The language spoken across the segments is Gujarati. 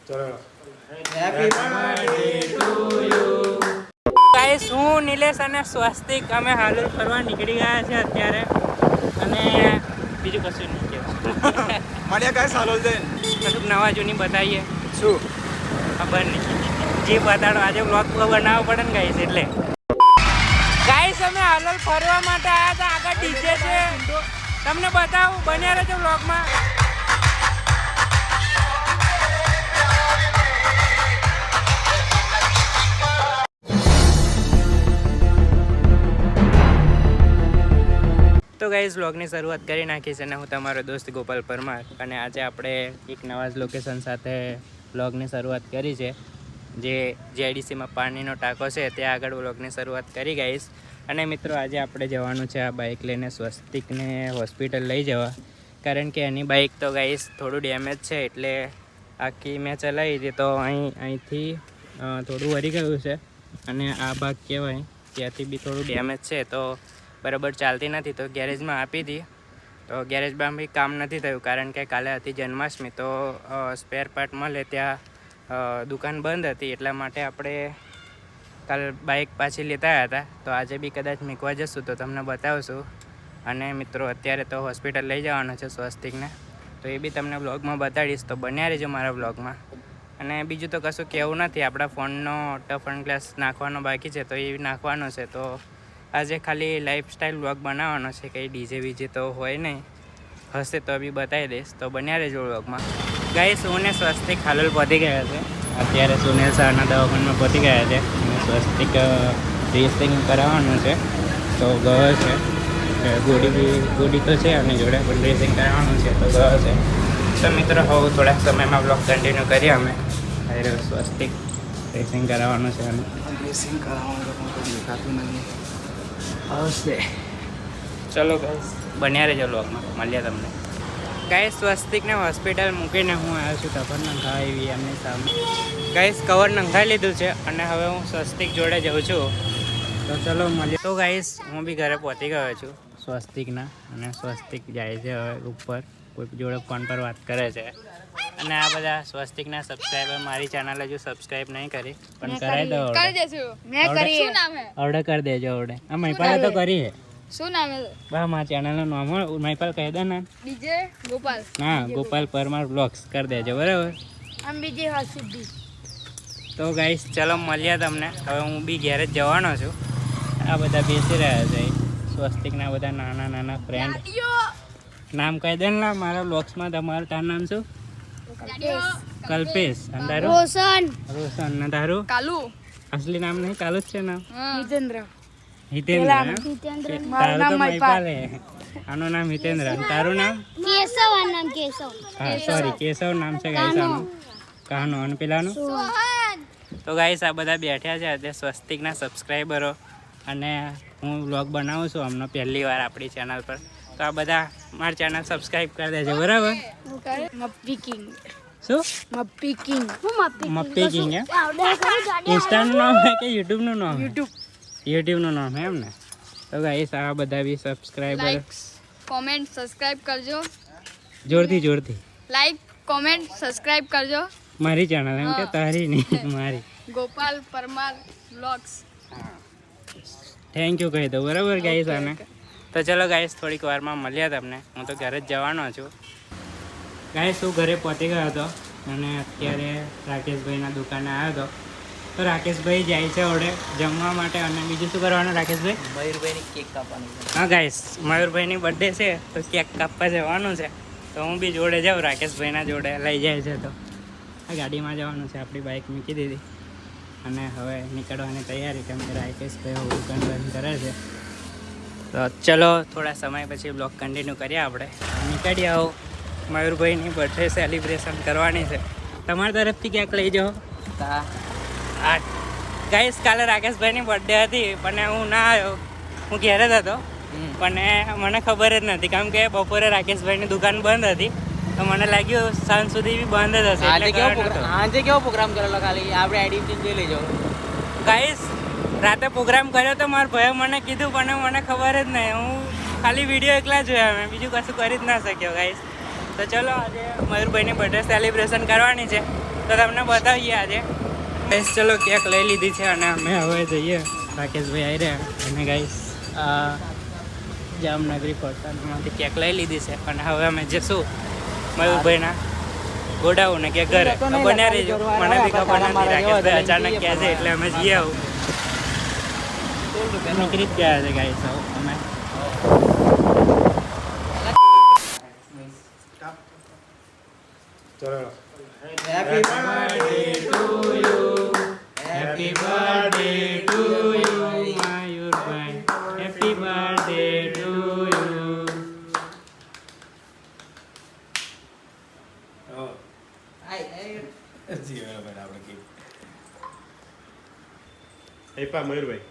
ચલો happy birthday to you. Guys, હું નિલેશ અને સ્વસ્તિક અમે હાલ ફરવા નીકળી ગયા છે અત્યારે, અને બીજું કશું નહીં કહેવાય. મળ્યા કાંઈ સાલો છે કશું નવા જૂની બતાવીએ. શું ખબર નહીં, જે બતાડો આજે બ્લોગ બનાવવો પડે ને ગાઈસ, એટલે ગાઈસ અમે હાલ ફરવા માટે આવ્યા હતા. આગળ ડીજે છે, તમને બતાવું, બન્યા રહેજો બ્લોગમાં. તો ગાઈઝ, વ્લોગની શરૂઆત કરી નાખી છે, અને હું તમારો દોસ્ત ગોપાલ પરમાર, અને આજે આપણે એક નવા જ લોકેશન સાથે વ્લોગની શરૂઆત કરી છે, જે જેડીસીમાં પાણીનો ટાંકો છે ત્યાં આગળ વ્લોગની શરૂઆત કરી ગાઈઝ. અને મિત્રો, આજે આપણે જવાનું છે આ બાઇક લઈને સ્વસ્તિકને હોસ્પિટલ લઈ જવા, કારણ કે એની બાઇક તો ગાઈઝ થોડું ડેમેજ છે, એટલે આખી મેં ચલાવી હતી તો અહીંથી થોડું વળી ગયું છે, અને આ ભાગ કહેવાય ત્યાંથી બી થોડું ડેમેજ છે, તો બરાબર ચાલતી નથી. તો ગેરેજમાં આપી હતી, તો ગેરેજમાં બી કામ નથી થયું, કારણ કે કાલે હતી જન્માષ્ટમી, તો સ્પેર પાર્ટ મળે ત્યાં દુકાન બંધ હતી, એટલા માટે આપણે કાલ બાઇક પાછી લેતા આવ્યા હતા. તો આજે બી કદાચ મૂકવા જશું તો તમને બતાવશું. અને મિત્રો, અત્યારે તો હોસ્પિટલ લઈ જવાનો છે સ્વસ્તિકને, તો એ બી તમને બ્લોગમાં બતાડીશ, તો બન્યા રહેજો મારા બ્લોગમાં. અને બીજું તો કશું કહેવું નથી, આપણા ફોનનો ટફ એન્ડ ગ્લાસ નાખવાનો બાકી છે, તો એ નાખવાનો છે. તો આજે ખાલી લાઈફસ્ટાઈલ વ્લોગ બનાવવાનો છે, કંઈ ડીજે બીજે તો હોય નહીં, હશે તો બી બતાવી દઈશ, તો બન્યા રહેજો વ્લોગમાં. ગાઈસ, હું ને સ્વસ્તિક હાલોલ પહોંચી ગયા છે અત્યારે. સુનિલ શાહના દવાખાનામાં પહોંચી ગયા છે, અને સ્વસ્તિક ડ્રેસિંગ કરાવવાનું છે, તો ગયો છે. ગોડી તો છે, અને જોડે પણ ડ્રેસિંગ કરાવવાનું છે, તો ગયો છે. તો મિત્રો, હવે થોડાક સમયમાં બ્લોગ કન્ટિન્યુ કરીએ અમે. સ્વસ્તિક ડ્રેસિંગ કરાવવાનું છે, અને ડ્રેસિંગ કરાવવાનું દેખાતું નહીં આવશે. ચલો ગાઈસ, બન્યા રહેજો બ્લોગમાં, મળ્યા તમને. ગાઈસ, સ્વસ્તિકને હોસ્પિટલ મૂકીને હું આવ્યો છું કવર નંખાવી એમની સામે. ગાઈસ, કવર નંખાઈ લીધું છે, અને હવે હું સ્વસ્તિક જોડે જાઉં છું, તો ચલો મળીએ. તો ગાઈસ, હું બી ઘરે પહોંચી ગયો છું સ્વસ્તિકના, અને સ્વસ્તિક જાય છે હવે ઉપર, કોઈ જોડે ફોન પર વાત કરે છે. અને આ બધા સ્વસ્તિકના સબસ્ક્રાઈબર મારી ચેનલ હજુ સબસ્ક્રાઈબ નહીં કરી, પણ કરાવી દો. ઓર્ડર કરી દેજો. ઓર્ડર આ મહિપાલે તો કરી છે. શું નામ છે? બા મારા ચેનલનું નામ મહિપાલ કહી દે ને. ડીજે ગોપાલ. હા, ગોપાલ પરમાર બ્લોગ્સ કરી દેજો, બરાબર. આમ બીજી હસીધી. તો ગાઈસ, ચલો મળ્યા તમને. હવે હું બી ઘેર જ જવાનો છું. આ બધા બેસી રહ્યા છે સ્વસ્તિકના બધા નાના નાના ફ્રેન્ડ. નામ કહી દે ને મારા બ્લોગ્સમાં. તમારું તારું નામ શું? કલ્પેશ. અને તારું? રોશન. ને તારું? કાલુ. અસલી નામ નહીં? કાલુ જ છે નામ? હિતેન્દ્ર. હિતેન્દ્ર. તારું તો મહિપાલ હે. આનું નામ હિતેન્દ્ર. તારું નામ? કેશવ. હા, સોરી, કેશવ નામ છે ગાઈસ આનું. કાનો. અને પેલાનું? તો ગાઈસ, આ બધા બેઠ્યા છે અત્યારે સ્વસ્તિકના સબસ્ક્રાઈબરો, અને હું વ્લોગ બનાવું છું હમણાં પહેલી વાર આપણી ચેનલ પર, તો આ બધા મારી ચેનલ સબસ્ક્રાઈબ કરી દેજો, બરાબર. મપ્પી કિંગ. શું? મપ્પી કિંગ. મપ્પી કિંગ એમ? ઇન્સ્ટાનું નામ છે કે યુટ્યુબનું નામ? યુટ્યુબનું નામ છે એમ ને? તો ગાઈસ, આ બધા બી સબસ્ક્રાઈબર. લાઈક, કોમેન્ટ, સબસ્ક્રાઇબ કરજો. જોરથી લાઈક, કોમેન્ટ, સબસ્ક્રાઇબ કરજો. મારી ચેનલ એમ કે તારી નહીં, મારી. Gopal Parmar vlogs. Thank you કહી દો, બરાબર ગાઈસ આને. તો ચલો ગાઈસ, થોડીક વારમાં મળ્યા તમને. હું તો ઘરે જ જવાનો છું ગાઈસ. હું ઘરે પહોંચી ગયો હતો, અને અત્યારે રાકેશભાઈના દુકાને આવ્યો હતો. તો રાકેશભાઈ જાય છે ઓડે જમવા માટે. અને બીજું શું કરવાનું રાકેશભાઈ? મયુરભાઈની કેક કાપવાની છે. હા ગાઈસ, મયુરભાઈની બર્થડે છે, તો કેક કાપવા જવાનું છે. તો હું બી જોડે જાઉં, રાકેશભાઈના જોડે લઈ જાય છે. તો આ ગાડીમાં જવાનું છે, આપણી બાઇક મૂકી દીધી, અને હવે નીકળવાની તૈયારી, કેમ કે રાકેશભાઈ દુકાન બંધ કરે છે. તો ચલો, થોડા સમય પછી બ્લોગ કન્ટિન્યુ કરીએ આપણે. નીકળી આવો, મયુરભાઈની બર્થડે સેલિબ્રેશન કરવાની છે. તમારા તરફથી ક્યાંક લઈ જાઓ. આ ગાઈસ, કાલે રાકેશભાઈની બર્થડે હતી, પણ હું ના આવ્યો, હું ઘેર જ હતો, પણ મને ખબર જ નથી, કેમ કે બપોરે રાકેશભાઈની દુકાન બંધ હતી, તો મને લાગ્યું સાંજ સુધી બી બંધ જ હશે. આજે કેવો પ્રોગ્રામ કરેલો? ખાલી આપણે આઈડી જોઈ લેજો. ગાઈસ, રાતે પ્રોગ્રામ કર્યો તો મારા ભાઈએ મને કીધું, પણ મને ખબર જ નહીં. હું ખાલી વિડીયો એકલા જોયા, મેં બીજું કશું કરી જ ના શક્યો ગાઈસ. તો ચલો, આજે મયુરભાઈની બર્થડે સેલિબ્રેશન કરવાની છે, તો તમને બતાવીએ આજે. ગાઈસ ચલો કેક લઈ લીધી છે અને અમે હવે જઈએ. રાકેશભાઈ આવી રહ્યા અને ગાઈસ જામનગરી ફરસાણમાંથી કેક લઈ લીધી છે અને હવે અમે જઈશું મયુરભાઈના ગોડાઉન કે ઘરે. બન્યા રહેજો, મને બી ખબર નથી. રાકેશભાઈ અચાનક કહે છે એટલે અમે જઈએ. આવું નીકળી જ ગયા છે ગાઈસ અમે. Happy birthday to you. Happy birthday to you, Mayurbhai. Happy birthday to you. મયુરભાઈ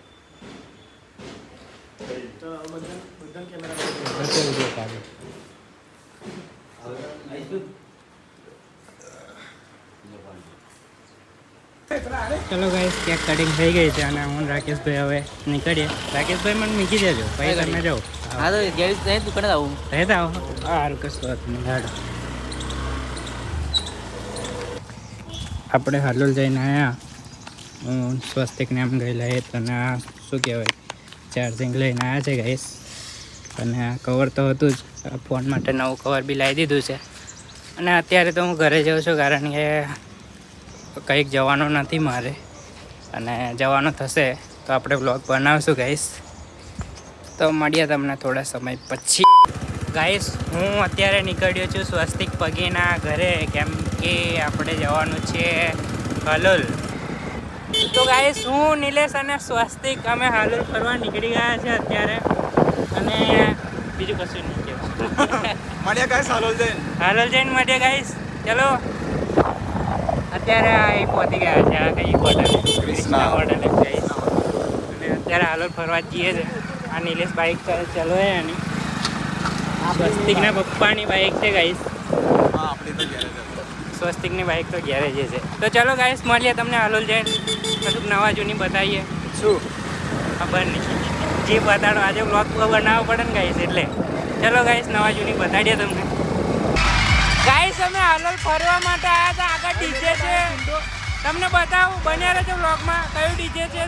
ચલો ગાઈસ કેક કટિંગ થઈ ગઈ છે અને હું રાકેશભાઈ હવે નીકળીએ. રાકેશભાઈ મને મૂકી દેજો પછી તમે જાઓ. હા તો ગેરેજ નહીં દુકાને આવું. રહેતા આવો સારું કશું હતું નહીં. હાડો આપણે હાલોલ જઈને આવ્યા. હું સ્વસ્તિકને એમ ગયેલા એ અને આ શું કહેવાય ચાર્જિંગ લઈને આવ્યા છે ગાઈસ. અને આ કવર તો હતું જ. ફોન માટે નવું કવર બી લાવી દીધું છે. અને અત્યારે તો હું ઘરે જાઉં છું કારણ કે કંઈક જવાનું નથી મારે અને જવાનું થશે તો આપણે બ્લોગ બનાવશું ગાઈસ. તો મળીએ તમને થોડા સમય પછી. ગાઈસ હું અત્યારે નીકળ્યો છું સ્વસ્તિક પગીના ઘરે કેમ કે આપણે જવાનું છે હાલોલ. તો ગાઈસ હું નિલેશ અને સ્વસ્તિક અમે હાલોલ ફરવા નીકળી ગયા છે અત્યારે. અને બીજું કશું નહીં કહેવું. મળ્યા ગાઈસ હાલોલ જઈને મળીએ ગાઈસ. ચલો અત્યારે આ પહોંચી ગયા છે. આ કઈ હોટલ કૃષ્ણા હોટલ ગાઈસ. અને અત્યારે હાલોલ ફરવા જઈએ છે. આ નિલેશ બાઇક ચલો હે એની. સ્વસ્તિકના પપ્પાની બાઇક છે ગાઈસ. સ્વસ્તિકની બાઇક તો ગેરેજ છે. તો ચલો ગાઈસ મળીએ તમને હાલોલ જઈને કશુંક નવા જૂની બતાવીએ. શું ખબર નહીં જે બતાડો આજે બ્લોગ બનાવવો પડે ને ગાઈસ એટલે. ચલો ગાઈસ નવા જૂની બતાડીએ તમને. ગાઈસ અમે હાલોલ ફરવા માટે આવ્યા હતા. આગળ ડીજે છે તમને બતાવું. બન્યા રહેજો બ્લોગમાં. કયું ડીજે છે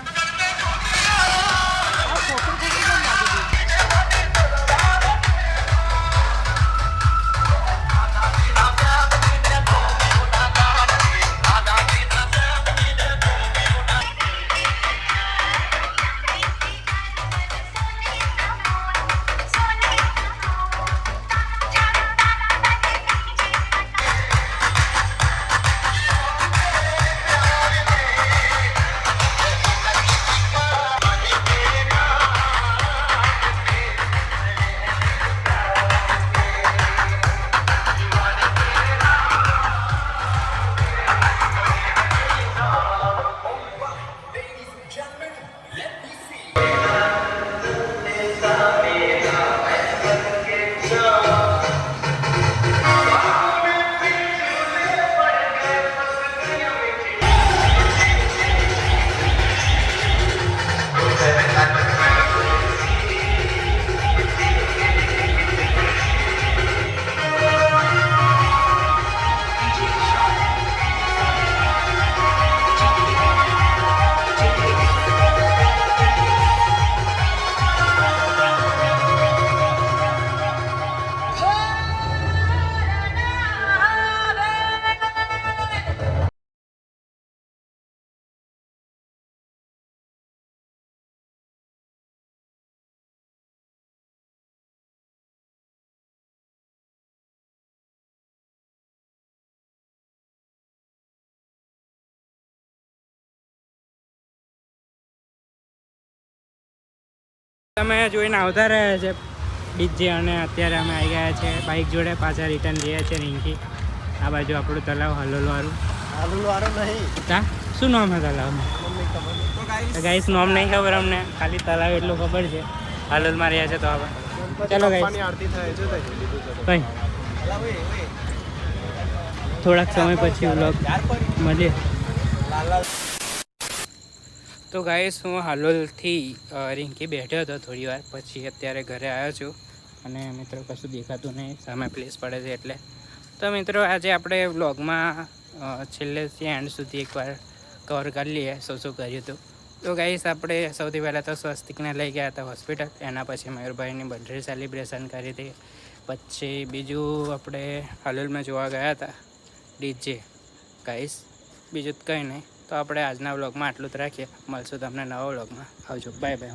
તમે જોઈને આવતા રહ્યા છે ડીજે. અને અત્યારે અમે આવી ગયા છે બાઇક જોડે. પાછા રિટર્ન જઈએ છીએ રિંકી. આ બાજુ આપણું તલાવ હાલોલવાળું. નહીં તા શું નામ છે તલાવનું? ગાઈસ નામ નહીં ખબર અમને. ખાલી તલાવ એટલું ખબર છે. હાલોલમાં રહ્યા છે તો હવે ચલો ગાઈસ આરતી થાય છે કઈ થોડાક સમય પછી વ્લોગ મળીએ. તો ગાઈસ હું હાલોલથી રિંકી બેઠ્યો હતો થોડી વાર પછી અત્યારે ઘરે આવ્યો છું. અને મિત્રો કશું દેખાતું નહીં, સામે પ્લેસ પડે છે એટલે. તો મિત્રો આજે આપણે વ્લોગમાં છેલ્લેથી એન્ડ સુધી એકવાર કવર કરી લઈએ શું કર્યું હતું. તો ગાઈસ આપણે સૌથી પહેલાં તો સ્વસ્તિકને લઈ ગયા હતા હોસ્પિટલ. એના પછી મયુરભાઈની બર્થડે સેલિબ્રેશન કરી હતી. પછી બીજું આપણે હલોલમાં જોવા ગયા હતા ડીજે. ગાઈસ બીજું કંઈ નહીં. તો આપણે આજના વ્લોગમાં આટલું જ રાખીએ. મળશું તમને નવા વ્લોગમાં. આવજો, બાય બાય.